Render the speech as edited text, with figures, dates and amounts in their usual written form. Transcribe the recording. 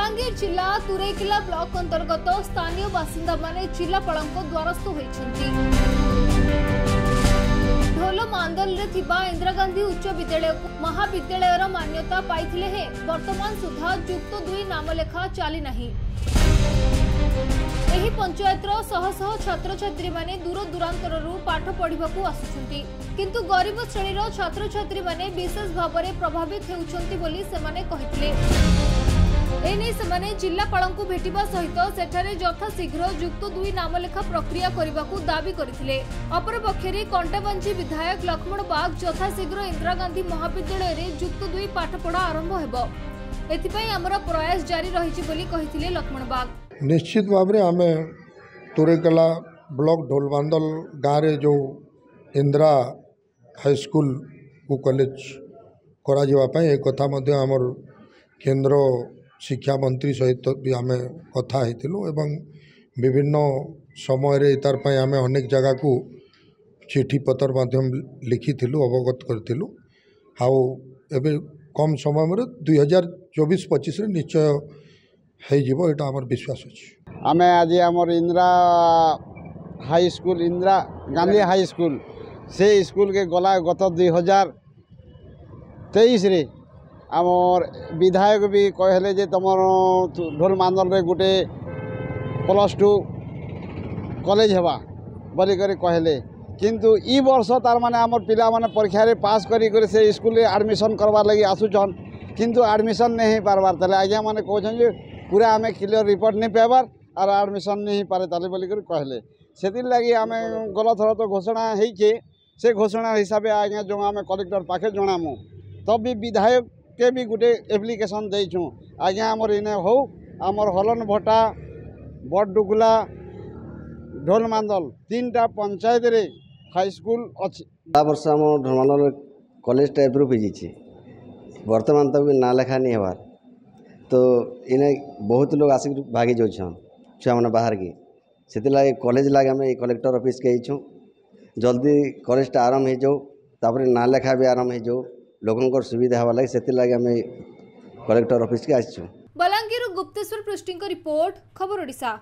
बलांगीर जिला तुरैकिला ब्लॉक अंतर्गत स्थानीय बासिंदा माने जिलापाल द्वारस्थ होइछन्ति। ढोल मांदल रे थिबा इंदिरा गांधी उच्च विद्यालय महाविद्यालयर मान्यता पाइथिले हे वर्तमान सुधा युक्त 2 नामलेखा चली नाही। एही पंचायतर शह शह छात्र छात्री माने दूर दूरांतररू पाठ पढ़िबाकू आसुछन्ति, किंतु गरीब श्रेणीर छात्र छात्री माने विशेष भाव में प्रभावित हेउछन्ति बोली सेमाने कहिथिले। एने सेमाने जिलापालंकु भेटिबा सहित सेठारे यथा शीघ्र युक्त 2 नामलेखा प्रक्रिया करिबाकू दाबी करथिले। अपर पक्षरे कंटाबांची विधायक लक्ष्मण बाग यथा शीघ्र इंदिरा गांधी महाविद्यालय रे युक्त 2 पाठपढ़ा आरंभ हेबो, एथिपई हमर प्रयास जारी रहिछि बोली कहिथिले लक्ष्मण बाग। निश्चित भाव में आम तुरैकिला ब्लॉक ढोलबांदल गाँव रे जो इंदिरा हाईस्कूल को कॉलेज करा एक कथा आमर केंद्र शिक्षा मंत्री सहित भी आम कथा एवं विभिन्न समय रे तार पई आम अनेक जगह को चिठी पत्र माध्यम लिखी अवगत करूँ। आउ एवं कम समय में 2024-25 निश्चय हो एटा हमर विश्वास अछि। आमे आज हमर Indira high school Indira Gandhi high school से स्कूल के गला गत 2023 रे आमर विधायक भी कहले जे तमर ढोल मांदल रे गुटे +2 कॉलेज हेबा बोली करे कहले, किंतु ई वर्ष तार माने आमर पिला माने परीक्षा रे पास करी करे से स्कूल रे एडमिशन करबा लगी आसुछन, किंतु एडमिशन नहीं पारबार तले आज्ञा माने कहछन जे पूरा आमे क्लियर रिपोर्ट नहीं पाइबार और एडमिशन नहीं पारे ताले बोली कर कहले। से लगी आम गल थर तो घोषणा होइके से घोषणा हिसाब से आज्ञा जो आम कलेक्टर पाखे जनामु तब भी विधायक के भी गोटे एप्लिकेशन देचु आज्ञा आमर इने हो आमर हलन भट्टा बड़डुगुला ढोल मांदल 3टा पंचायत रे हाई स्कूल अच्छी वर्ष आम ढोल मांदल कॉलेज टाइप रू पीजी वर्तमान तक ना लेखा नहीं हबार, तो इने बहुत लोग आसिक भागी जाऊन छुआ मैंने बाहर की से लगे कॉलेज लगे आम कलेक्टर ऑफिस के आईछूँ जल्दी कॉलेजटा आरंभ हो जाऊ तापर ना लेखा भी आरंभ हो जाऊ लोगों सुविधा हवा लगे से लगे आम कलेक्टर ऑफिस के आसीचु। बलांगीर गुप्तेश्वर पृष्टि रिपोर्ट खबर ओडिशा।